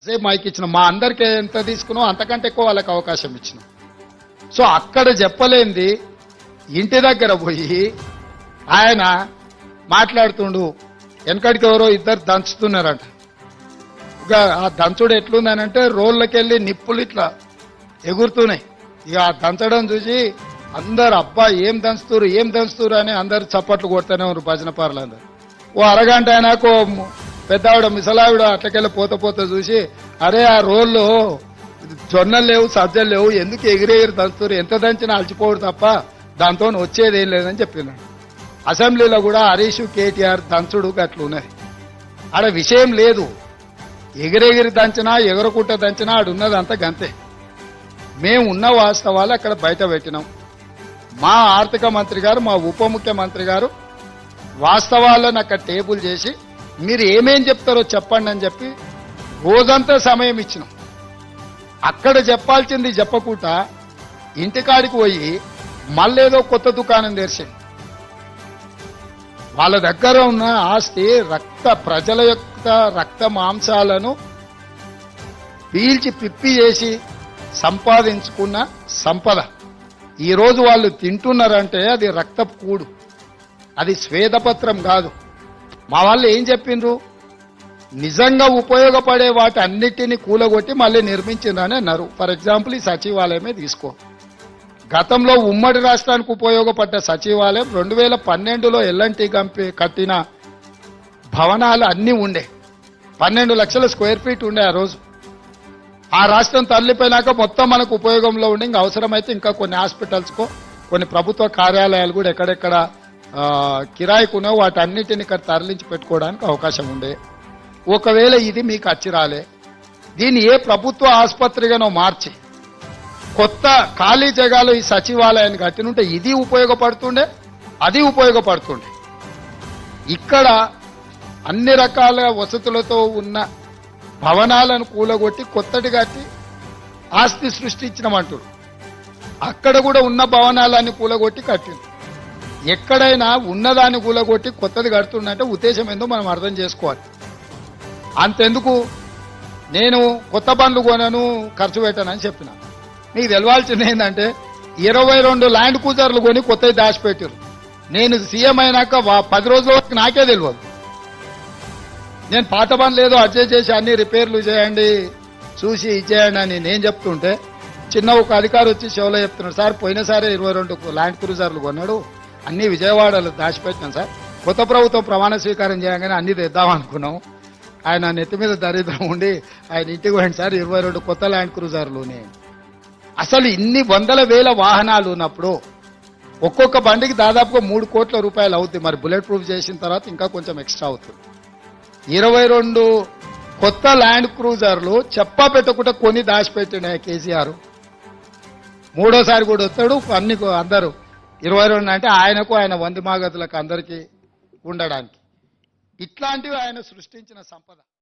సేపు మైక్ ఇచ్చినాం, మా అందరికీ ఎంత తీసుకున్నాం అంతకంటే ఎక్కువ వాళ్ళకి అవకాశం ఇచ్చినాం. సో అక్కడ చెప్పలేంది ఇంటి దగ్గర పోయి ఆయన మాట్లాడుతుండు. వెనకడికి ఎవరో ఇద్దరు దంచుతున్నారంట. ఇక ఆ దంచుడు ఎట్లుందనంటే రోళ్ళకెళ్ళి నిప్పులు ఇట్లా ఎగురుతున్నాయి. ఇక ఆ దంచడం చూసి అందరు అబ్బా ఏం దంచుతురు అని అందరు చప్పట్లు కొడుతూనే ఉన్నారు భజన పార్లు అందరు. ఓ అరగంట అయినాకో పెద్దావిడ మిసలావిడ అట్లకెళ్ళి పోత చూసి అరే ఆ రోళ్ళు జొన్నలు లేవు సజ్జలు లేవు ఎందుకు ఎగిరెగిరి దంచుతురు, ఎంత దంచినా అలచిపోడు తప్ప దాంతో వచ్చేది ఏం లేదని చెప్పినాడు. అసెంబ్లీలో కూడా హరీష్ కేటీఆర్ దంచుడు అట్లున్నది. ఆడ విషయం లేదు, ఎగిరెగిరి దంచినా ఎగరకుట్ట దంచినా ఆడున్నదంతా గంతే. మేము ఉన్న వాస్తవాలు అక్కడ బయట పెట్టినాం. మా ఆర్థిక మంత్రి గారు మా ఉప ముఖ్యమంత్రి గారు వాస్తవాలను అక్కడ టేబుల్ చేసి మీరు ఏమేం చెప్తారో చెప్పండి అని చెప్పి రోజంతా సమయం ఇచ్చినాం. అక్కడ చెప్పాల్సింది చెప్పకుండా ఇంటికాడికి పోయి మళ్ళేదో కొత్త దుకాణం తెరిచింది. వాళ్ళ దగ్గర ఉన్న ఆస్తి ప్రజల యొక్క రక్త మాంసాలను పీల్చి పిప్పి చేసి సంపాదించుకున్న సంపద ఈరోజు వాళ్ళు తింటున్నారంటే అది రక్తపు కూడు, అది శ్వేతపత్రం కాదు. మా వాళ్ళు ఏం చెప్పిండ్రు, నిజంగా ఉపయోగపడే వాటి అన్నిటినీ కూలగొట్టి మళ్ళీ నిర్మించిందని అన్నారు. ఫర్ ఎగ్జాంపుల్ ఈ సచివాలయమే తీసుకో. గతంలో ఉమ్మడి రాష్ట్రానికి ఉపయోగపడ్డ సచివాలయం 2012లో ఎల్ఎన్టీ కంపెనీ కట్టిన భవనాలు అన్నీ ఉండే, 12 లక్షల స్క్వేర్ ఫీట్ ఉండే ఆ రోజు. ఆ రాష్ట్రం తరలిపోయినాక మొత్తం మనకు ఉపయోగంలో ఉండి ఇంకా అవసరమైతే ఇంకా కొన్ని హాస్పిటల్స్కో కొన్ని ప్రభుత్వ కార్యాలయాలు కూడా ఎక్కడెక్కడ కిరాయికునో వాటి అన్నిటిని ఇక్కడ తరలించి పెట్టుకోవడానికి అవకాశం ఉండే. ఒకవేళ ఇది మీకు అచ్చిరాలే, దీన్ని ఏ ప్రభుత్వ ఆసుపత్రిగానో మార్చి కొత్త ఖాళీ జగాలో ఈ సచివాలయాన్ని కట్టినుంటే ఇది ఉపయోగపడుతుండే, అది ఉపయోగపడుతుండే. ఇక్కడ అన్ని రకాల వసతులతో ఉన్న భవనాలను కూలగొట్టి కొత్తటి కట్టి ఆస్తి సృష్టించినమంటారు. అక్కడ కూడా ఉన్న భవనాలన్నీ కూలగొట్టి కట్టింది. ఎక్కడైనా ఉన్నదాన్ని కూలగొట్టి కొత్తది కడుతుందంటే ఉద్దేశం ఏందో మనం అర్థం చేసుకోవాలి. అంతెందుకు నేను కొత్త బండ్లు కొనను ఖర్చు పెట్టానని చెప్పిన. మీకు తెలవాల్సింది ఏంటంటే 22 ల్యాండ్ క్రూజర్లు కొని కొత్తవి దాచిపెట్టారు. నేను సీఎం అయినాక 10 రోజుల వరకు నాకే తెలియదు. నేను పాత బండ్లు ఏదో అడ్జస్ట్ చేసి అన్ని రిపేర్లు చేయండి చూసి ఇచ్చేయండి అని నేను చెప్తుంటే చిన్న ఒక అధికారి వచ్చి షోలో చెప్తున్నాడు, సార్ పోయినసారి 22 ల్యాండ్ క్రూజర్లు కొన్నాడు, అన్ని విజయవాడలో దాచిపెట్టాను సార్, కొత్త ప్రభుత్వం ప్రమాణ స్వీకారం చేయగానే అన్ని తెద్దాం అనుకున్నాం. ఆయన నెత్తి మీద దరిద్రం ఉండి ఆయన ఇంటికి పోయింది సార్ 22 కొత్త ల్యాండ్ క్రూజర్లునే. అసలు ఇన్ని వందల వేల వాహనాలు ఉన్నప్పుడు ఒక్కొక్క బండికి దాదాపుగా 3 కోట్ల రూపాయలు అవుతుంది. మరి బుల్లెట్ ప్రూఫ్ చేసిన తర్వాత ఇంకా కొంచెం ఎక్స్ట్రా అవుతుంది. 22 కొత్త ల్యాండ్ క్రూజర్లు చెప్పా పెట్టకుండా కొని దాచిపెట్టిన కేసీఆర్ మూడోసారి కూడా వస్తాడు. అన్ని అందరూ 22 అంటే ఆయనకు ఆయన వంది మాగతులకు అందరికీ ఉండడానికి. ఇట్లాంటివి ఆయన సృష్టించిన సంపద.